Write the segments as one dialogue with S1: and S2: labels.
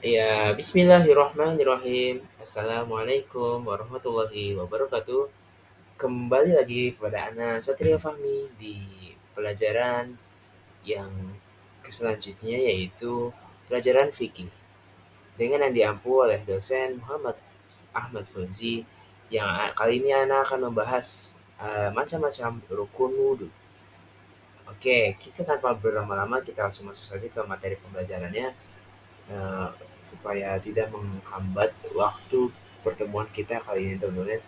S1: Ya, bismillahirrahmanirrahim. Assalamualaikum warahmatullahi wabarakatuh. Kembali lagi kepada Ana Satria Fahmi di pelajaran yang selanjutnya yaitu pelajaran fikih dengan yang diampu oleh dosen Muhammad Ahmad Fauzi yang kali ini Ana akan membahas macam-macam rukun wudhu. Oke, kita tanpa berlama-lama kita langsung masuk saja ke materi pembelajarannya. eh, supaya tidak menghambat waktu pertemuan kita kali ini teman-teman ya.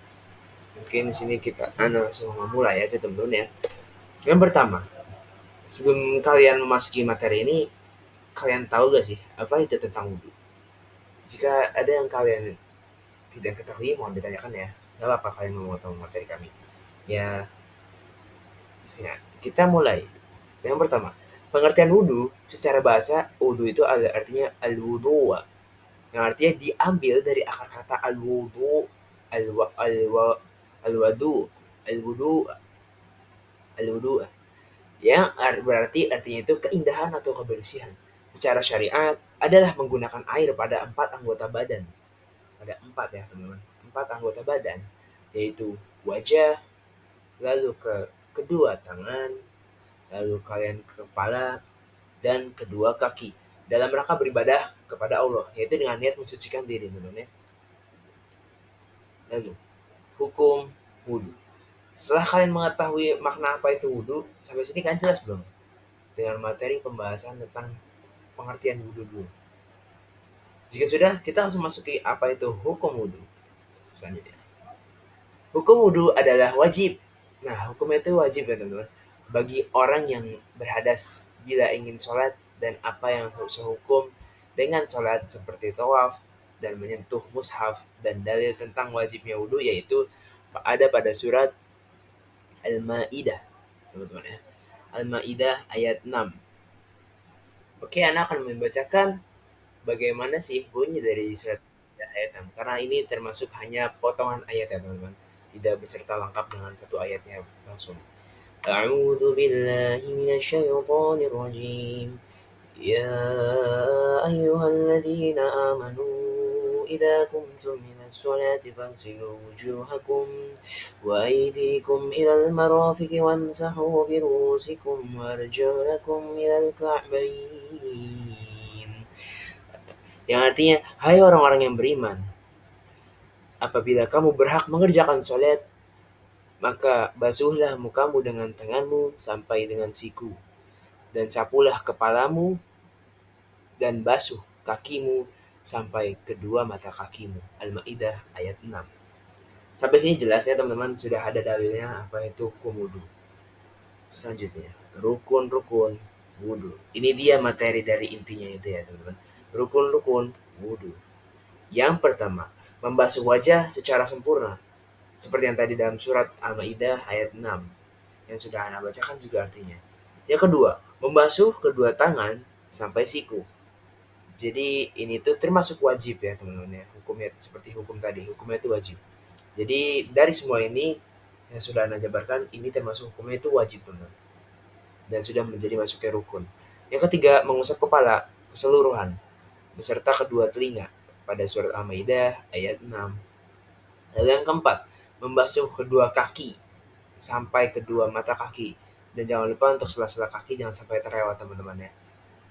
S1: Mungkin di sini kita langsung memulai aja teman-teman ya. Yang pertama, sebelum kalian memasuki materi ini, kalian tahu gak sih apa itu tentang wudhu? Jika ada yang kalian tidak ketahui, mohon ditanyakan ya. Gak apa-apa kalian mau tahu materi kami. Ya, kita mulai. Yang pertama, pengertian wudhu secara bahasa wudhu itu ada artinya al-wudhu, yang artinya diambil dari akar kata al-wudu, al-wadu, al-wudu, al-wudu, yang berarti artinya itu keindahan atau kebersihan. Secara syariat adalah menggunakan air pada empat anggota badan. Pada empat ya teman-teman, empat anggota badan, yaitu wajah, lalu ke kedua tangan, lalu kalian ke kepala, dan kedua kaki. Dalam rangka beribadah kepada Allah, yaitu dengan niat mensucikan diri teman-teman ya. Lalu, hukum wudhu. Setelah kalian mengetahui makna apa itu wudhu, sampai sini kan jelas belum? Dengan materi pembahasan tentang pengertian wudhu dulu. Jika sudah, kita langsung masuki apa itu hukum wudhu. Selanjutnya, hukum wudhu adalah wajib. Nah, hukumnya itu wajib ya teman-teman. Bagi orang yang berhadas bila ingin sholat dan apa yang sehukum dengan sholat seperti tawaf dan menyentuh mushaf, dan dalil tentang wajibnya wudhu yaitu ada pada surat Al-Maidah, teman-teman ya. Al-Maidah ayat 6. Oke, Anak akan membacakan bagaimana sih bunyi dari surat Al-Maidah ayat 6. Karena ini termasuk hanya potongan ayat ya, teman-teman. Tidak beserta lengkap dengan satu ayatnya langsung. A'udzu billahi minasyaitonir rajim. Ya ayyuhalladzina amanu idza qumtum ilas sholati faghsilu wujuhakum wa aydikum ilal marafiqi wamsahu bi ru'usikum warjulakum ilal ka'bayn. Yang artinya, hai orang-orang yang beriman, apabila kamu berhak mengerjakan sholat, maka basuhlah mukamu dengan tanganmu sampai dengan siku, dan sapulah kepalamu dan basuh kakimu sampai kedua mata kakimu. Al-Maidah ayat 6. Sampai sini jelas ya teman-teman, sudah ada dalilnya apa itu hukum wudhu. Selanjutnya, rukun-rukun wudhu. Ini dia materi dari intinya itu ya teman-teman. Rukun-rukun wudhu. Yang pertama, membasuh wajah secara sempurna. Seperti yang tadi dalam surat Al-Maidah ayat 6 yang sudah Anda bacakan juga artinya. Yang kedua, membasuh kedua tangan sampai siku. Jadi ini tuh termasuk wajib ya teman-teman ya. Hukumnya seperti hukum tadi, hukumnya itu wajib. Jadi dari semua ini yang sudah Anda jabarkan, ini termasuk hukumnya itu wajib teman-teman. Dan sudah menjadi masuknya rukun. Yang ketiga, mengusap kepala keseluruhan beserta kedua telinga pada surat Al-Maidah ayat 6. Lalu yang keempat, membasuh kedua kaki sampai kedua mata kaki. Dan jangan lupa untuk sela-sela kaki jangan sampai terlewat teman-teman ya.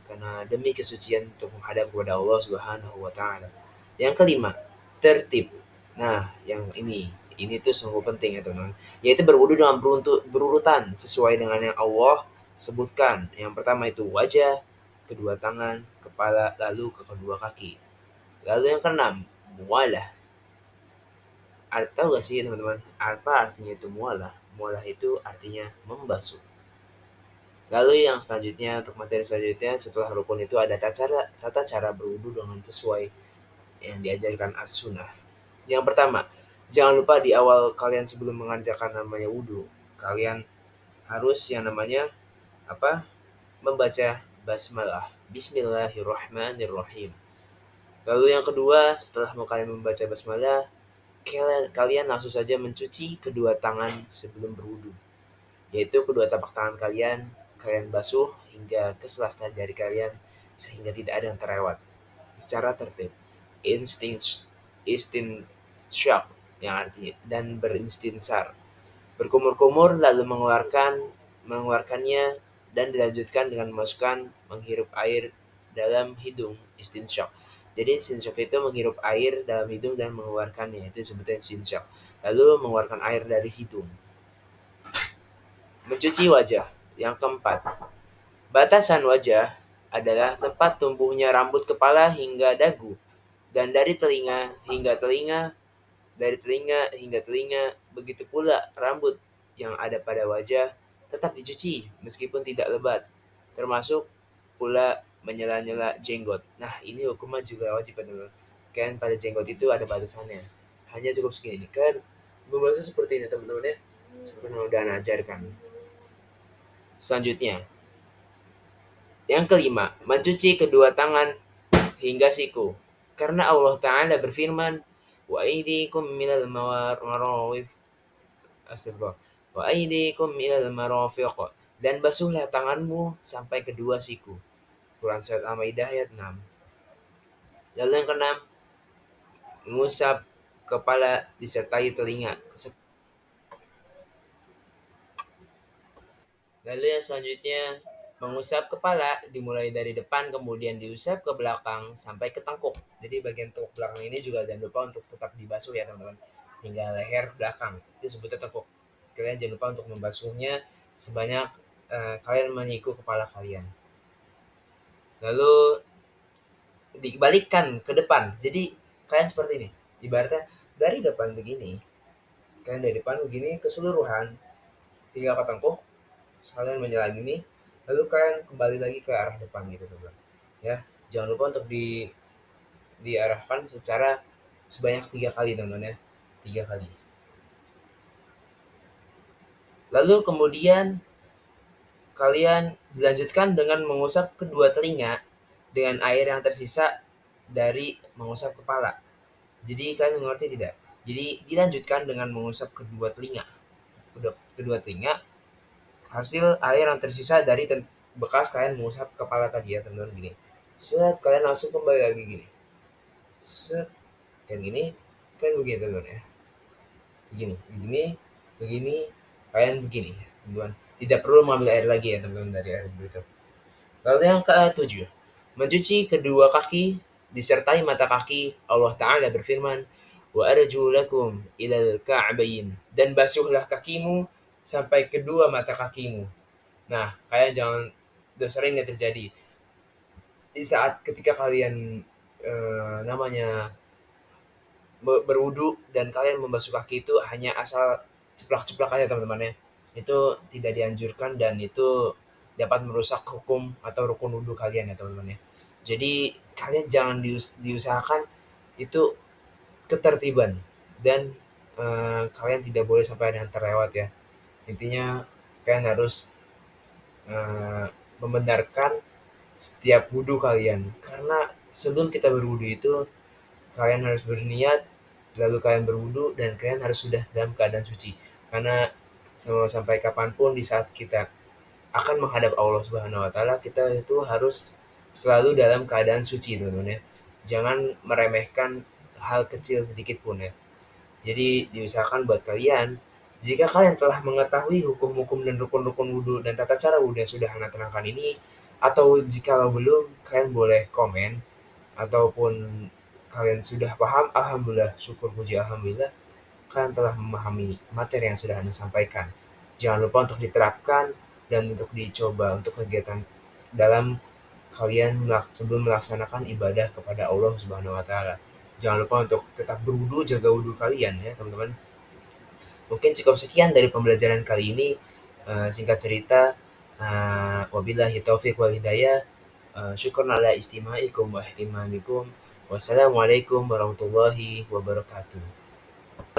S1: Karena demi kesucian untuk menghadap kepada Allah Subhanahu wa taala. Yang kelima, tertib. Nah, yang ini tuh sungguh penting ya teman-teman. Yaitu berwudu dengan berurutan sesuai dengan yang Allah sebutkan. Yang pertama itu wajah, kedua tangan, kepala, lalu ke kedua kaki. Lalu yang keenam, mualah. Tahu gak sih teman-teman, apa artinya itu mualah? Mualah itu artinya membasuh. Lalu yang selanjutnya, untuk materi selanjutnya setelah rukun itu ada tata cara berwudu dengan sesuai yang diajarkan as-sunnah. Yang pertama, jangan lupa di awal kalian sebelum mengerjakan namanya wudu, kalian harus yang namanya apa? Membaca basmalah. Bismillahirrahmanirrahim. Lalu yang kedua, setelah kalian membaca basmalah, kalian langsung saja mencuci kedua tangan sebelum berwudu, yaitu kedua tapak tangan kalian basuh hingga ke sela-sela jari kalian sehingga tidak ada yang terlewat. secara tertib. Instinct Istinsyak yang artinya dan berinstinsar. Berkumur-kumur lalu mengeluarkannya dan dilanjutkan dengan memasukkan menghirup air dalam hidung. Istinsyak. Jadi istinsyak itu menghirup air dalam hidung dan mengeluarkannya, itu disebutnya istinsyak. Lalu mengeluarkan air dari hidung. Mencuci wajah. Yang keempat, batasan wajah adalah tempat tumbuhnya rambut kepala hingga dagu, dan dari telinga hingga telinga, begitu pula rambut yang ada pada wajah tetap dicuci meskipun tidak lebat, termasuk pula menyela-nyela jenggot. Nah, ini hukumnya juga wajib, teman-teman. Kan pada jenggot itu ada batasannya. Hanya cukup segini. Kan membahasnya seperti ini, teman-teman ya. Seperti yang udah ajarkan. Selanjutnya, yang kelima, mencuci kedua tangan hingga siku. Karena Allah Ta'ala berfirman, wa aydikum minal marawiq astagfirullah wa aydikum minal marafiq, dan basuhlah tanganmu sampai kedua siku. Quran surat Al-Maidah ayat 6. Lalu yang keenam, mengusap kepala disertai telinga. Lalu yang selanjutnya, mengusap kepala dimulai dari depan kemudian diusap ke belakang sampai ke tengkuk. Jadi bagian tengkuk belakang ini juga jangan lupa untuk tetap dibasuh ya teman-teman. Hingga leher belakang. Itu sebutnya tengkuk. Kalian jangan lupa untuk membasuhnya sebanyak kalian menyiku kepala kalian. Lalu dibalikkan ke depan. Jadi kalian seperti ini. Ibaratnya dari depan begini. Kalian dari depan begini keseluruhan hingga ke tengkuk. Kalian menyela gini, lalu kalian kembali lagi ke arah depan gitu teman. Ya, jangan lupa untuk diarahkan secara sebanyak 3 kali teman ya, 3 kali. Lalu kemudian kalian dilanjutkan dengan mengusap kedua telinga dengan air yang tersisa dari mengusap kepala. Jadi kalian mengerti tidak? Jadi dilanjutkan dengan mengusap kedua telinga. Kedua telinga hasil air yang tersisa dari bekas kalian mengusap kepala tadi ya teman-teman gini. Set, kalian langsung kembali lagi gini. Set, kan gini, kan begini teman-teman ya. Begini, begini, begini, kalian begini teman-teman. Tidak perlu mengambil air lagi ya teman-teman dari air itu. Lalu yang ke-7, mencuci kedua kaki disertai mata kaki. Allah Ta'ala berfirman, wa arjulakum ilal ka'bayn, dan basuhlah kakimu sampai kedua mata kakimu. Nah, kalian jangan sering yang terjadi di saat ketika kalian namanya berwudu dan kalian membasuh kaki itu hanya asal ceplak-ceplak aja teman-teman ya. Itu tidak dianjurkan dan itu dapat merusak hukum atau rukun wudu kalian ya teman-teman ya. Jadi kalian jangan diusahakan itu ketertiban dan kalian tidak boleh sampai ada yang terlewat ya. Intinya kalian harus membenarkan setiap wudhu kalian, karena sebelum kita berwudhu itu kalian harus berniat, lalu kalian berwudhu dan kalian harus sudah dalam keadaan suci, karena sampai kapanpun di saat kita akan menghadap Allah Subhanahu Wa Taala, kita itu harus selalu dalam keadaan suci teman-teman ya. Jangan meremehkan hal kecil sedikit pun ya. Jadi diusahakan buat kalian, jika kalian telah mengetahui hukum-hukum dan rukun-rukun wudhu dan tata cara wudhu yang sudah Anda terangkan ini, atau jikalau belum, kalian boleh komen, ataupun kalian sudah paham, alhamdulillah, syukur puji alhamdulillah, kalian telah memahami materi yang sudah Anda sampaikan. Jangan lupa untuk diterapkan dan untuk dicoba untuk kegiatan dalam kalian sebelum melaksanakan ibadah kepada Allah Subhanahu wa taala. Jangan lupa untuk tetap berwudu, jaga wudu kalian ya, teman-teman. Mungkin cukup sekian dari pembelajaran kali ini. Singkat cerita, wabillahi taufiq wal hidayah. Syukurna ala istima'ikum wa ihtimamikum. Wassalamualaikum warahmatullahi wabarakatuh.